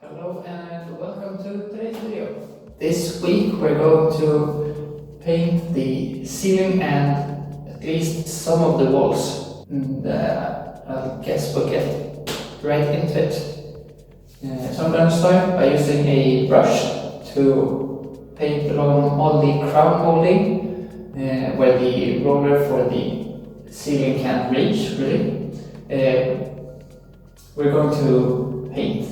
Hello and welcome to today's video. This week we're going to paint the ceiling and at least some of the walls. And I guess we'll get right into it. So I'm going to start by using a brush to paint along all the crown molding where the roller for the ceiling can't reach really. We're going to paint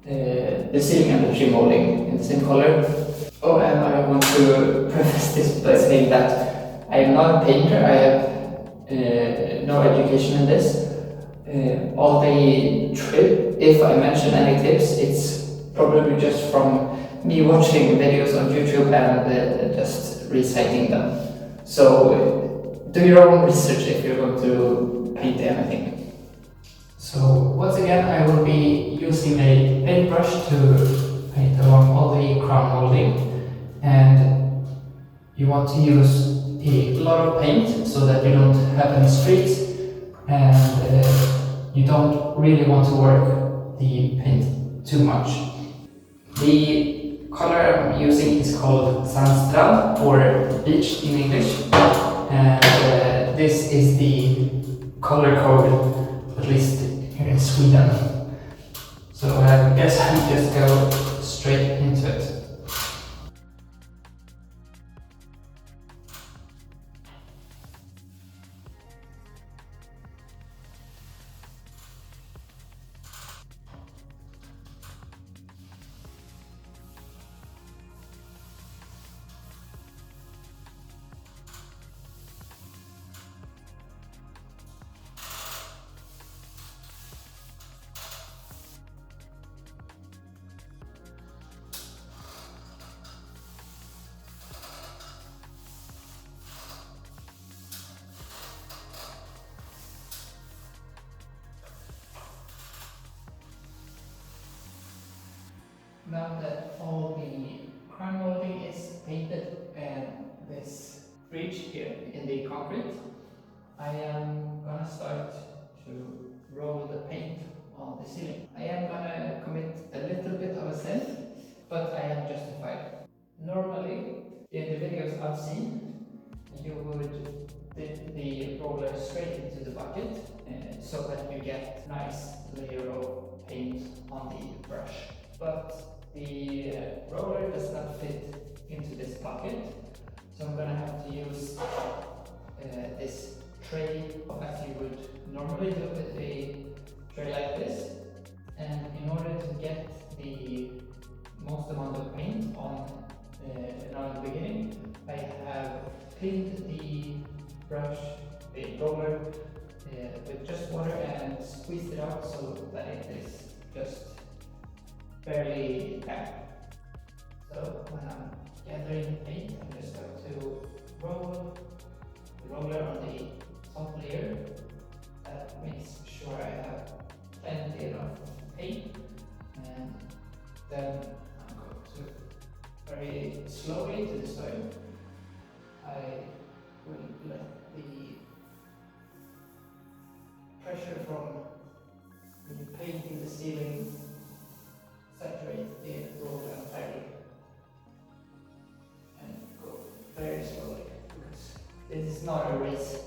the ceiling and the trim molding in the same color. Oh, and I want to preface this by saying that I am not a painter. I have no education in this. All the if I mention any tips, it's probably just from me watching videos on YouTube and just reciting them. So do your own research if you're going to paint anything. So once again, I will be using a paintbrush to paint along all the crown molding, and you want to use a lot of paint so that you don't have any streaks, and you don't really want to work the paint too much. The color I'm using is called sandstrand, or beach in English, and this is the color code, at least here in Sweden. So I guess I just go straight into it. Now that all the crown molding is painted and this bridge here in the concrete, I am gonna start to roll the paint on the ceiling. I am gonna commit a little bit of a sin, but I am justified. Normally, in the videos I've seen, you would dip the roller straight into the bucket so that you get a nice layer of paint on the brush. But the roller does not fit into this bucket, so I'm gonna have to use this tray as you would normally do with a tray like this. And in order to get the most amount of paint on now in the beginning, I have cleaned the brush, the roller, with just water and squeezed it out so that it is just barely damp. So when I'm gathering paint, I'm just going to roll the roller on the top layer. That makes sure I have plenty enough paint, and then I'm going to very slowly to the soil. I will let the pressure from the paint in the ceiling saturate the roller entirely, and go very slowly because this is not a race.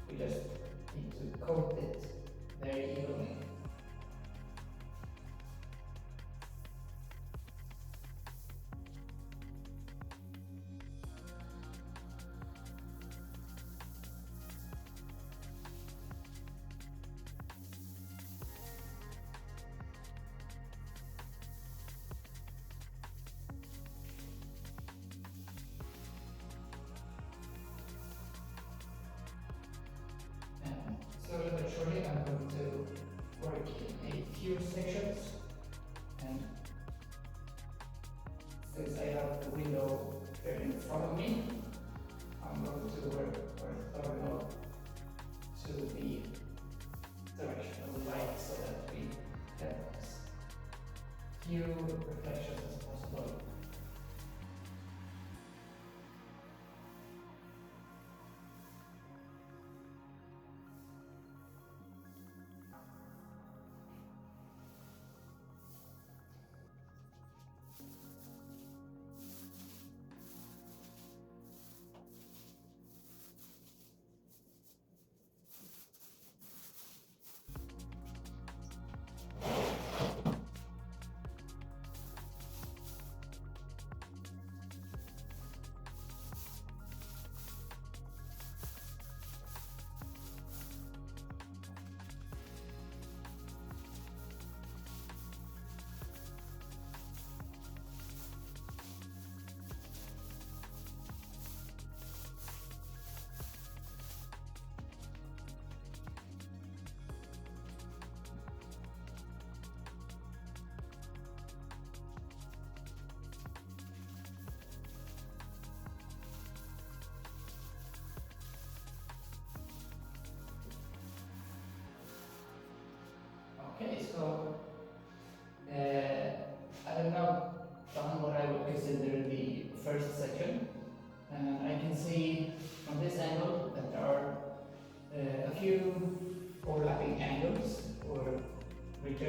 We just need to coat it very evenly. Slowly but surely I'm going to work in a few sections, and since I have the window here in front of me, I'm going to work orthogonal to the direction of the light so that we get as few reflections as possible.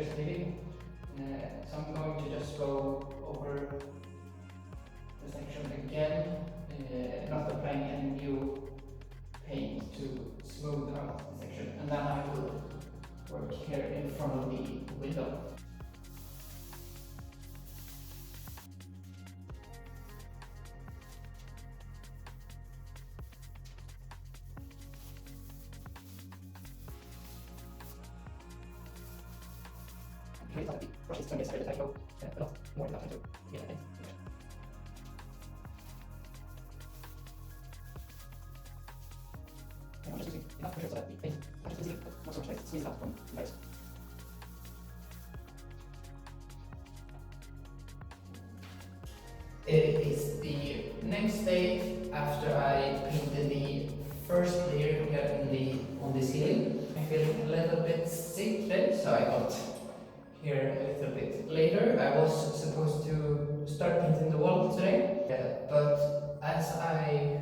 fixtures leaving. So I'm going to just go over the section again, not applying any new paint to smooth out the section, and then I will work here in front of the window. The brush is turning so that I go a lot more than to get it. And I'm just using enough pressure so that the paint touches easily, but not so much that it squeezes out from the layers. It is the next day after I painted the first layer here on the ceiling. I'm feeling a little bit sick today, so I got here a little bit later. I was supposed to start painting the wall today, but as I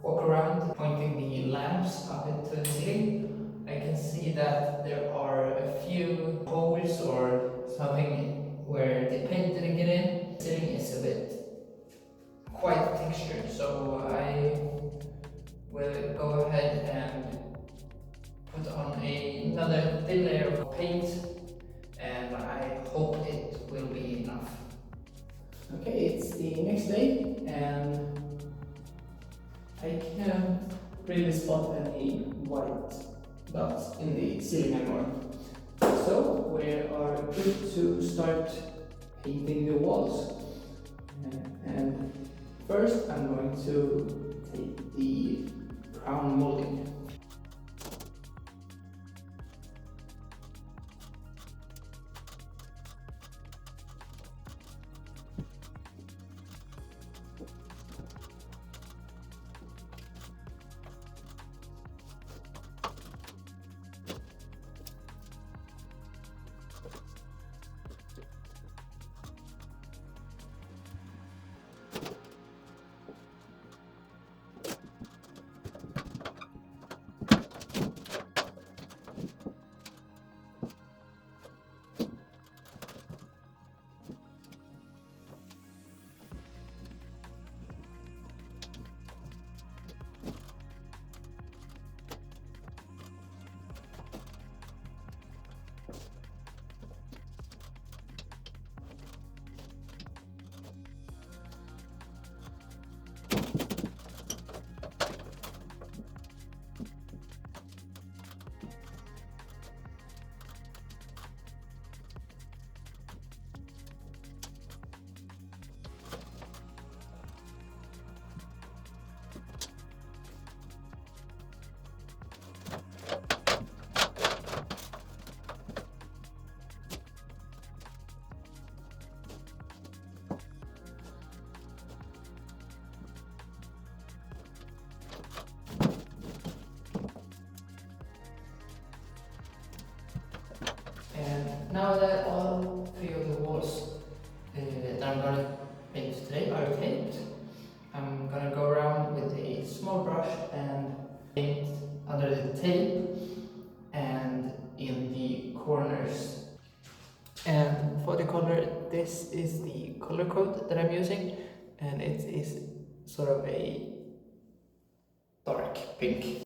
walk around pointing the lamps up into the ceiling, I can see that there are a few holes or something where the paint didn't get in. The ceiling is a bit quite textured, so I will go ahead and put on another thin layer of paint, and I hope it will be enough. Okay, it's the next day and I can't really spot any white dots in the ceiling anymore. So we are good to start painting the walls. And first I'm going to take the crown molding. And now that all three of the walls that I'm gonna paint today are taped, I'm gonna go around with a small brush and paint under the tape and in the corners. And for the color, this is the color code that I'm using, and it is sort of a dark pink.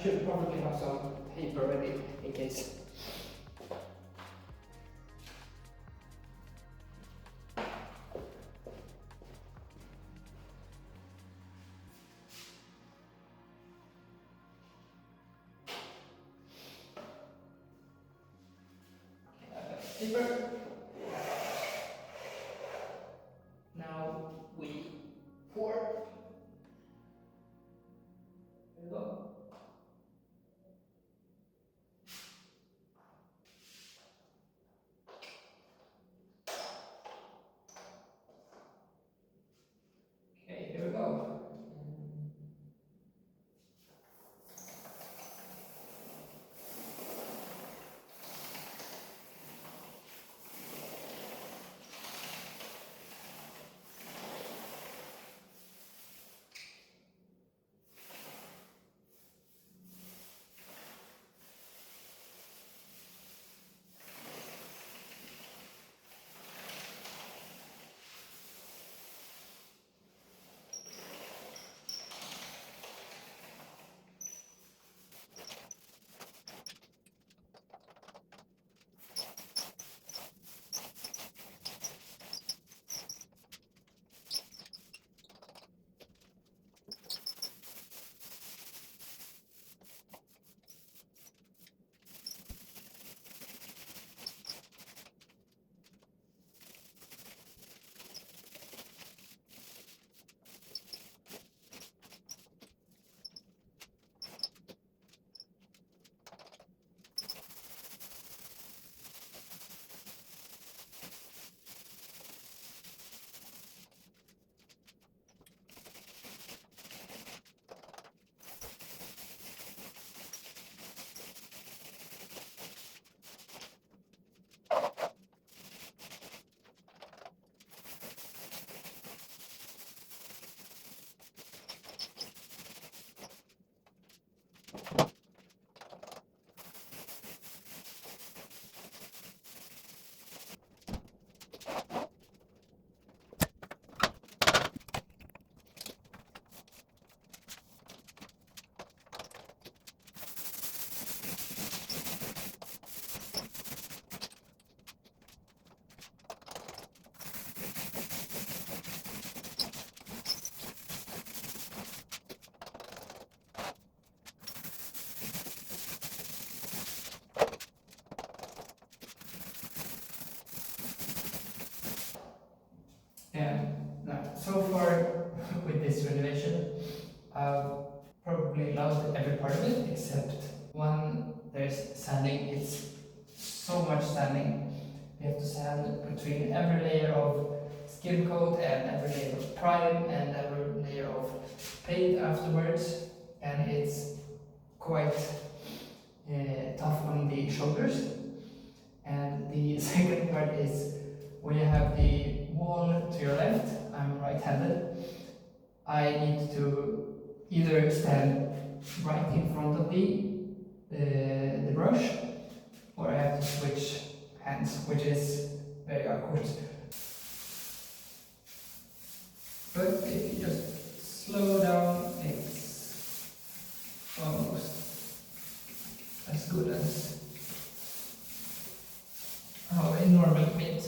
should probably have some paper ready in case. Paper. Now we pour. There we go. Okay, here we go. And now, so far with this renovation, I've probably loved every part of it except one. There's sanding. It's so much sanding. We have to sand between every layer of skim coat and every layer of prime and every layer of paint afterwards, and it's quite tough on the shoulders. And the second part is when you have the wall to your left, I'm right-handed, I need to either stand right in front of the brush, or I have to switch hands, which is very awkward. But if you just slow down, it's almost as good as how a normal paint.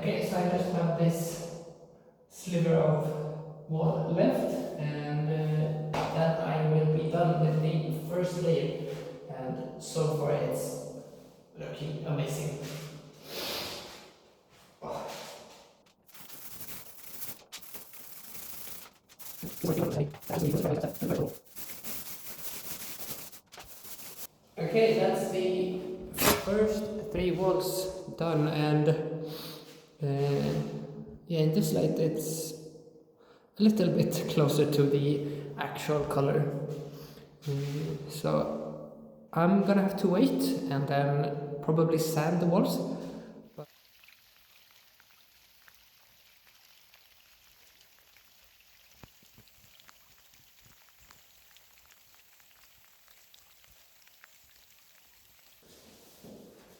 Okay, so I just have this sliver of wall left, and then I will be done with the first layer. And so far it's looking amazing. Okay, that's the first three walls done, and yeah, in this light it's a little bit closer to the actual color. So I'm gonna have to wait and then probably sand the walls.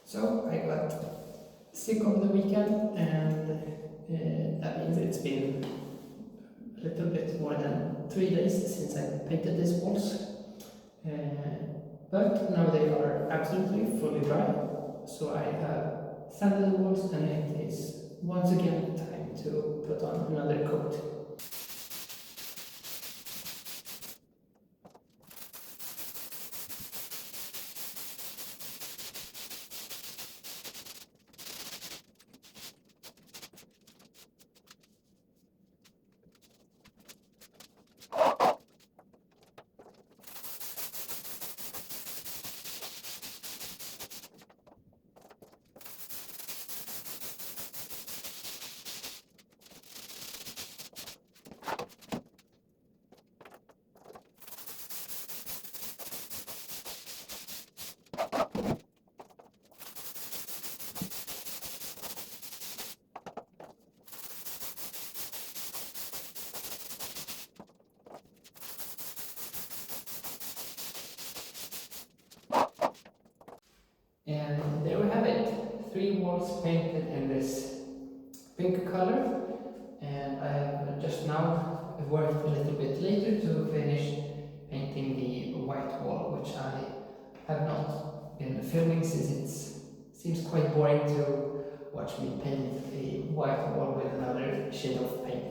So I got sick over the weekend, and that means it's been a little bit more than 3 days since I painted these walls. Uh, but now they are absolutely fully dry, so I have sanded the walls, and it is once again time to put on another coat. And there we have it, 3 walls painted in this pink color, and I have just now worked a little bit later to finish painting the white wall, which I have not been filming since it seems quite boring to watch me paint a white wall with another shade of paint,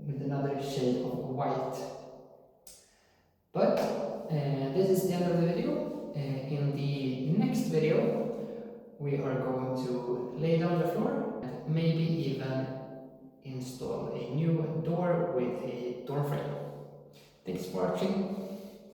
with another shade of white. But this is the end of the video. In the next video we are going to lay down the floor and maybe even install a new door with a door frame. Thanks for watching.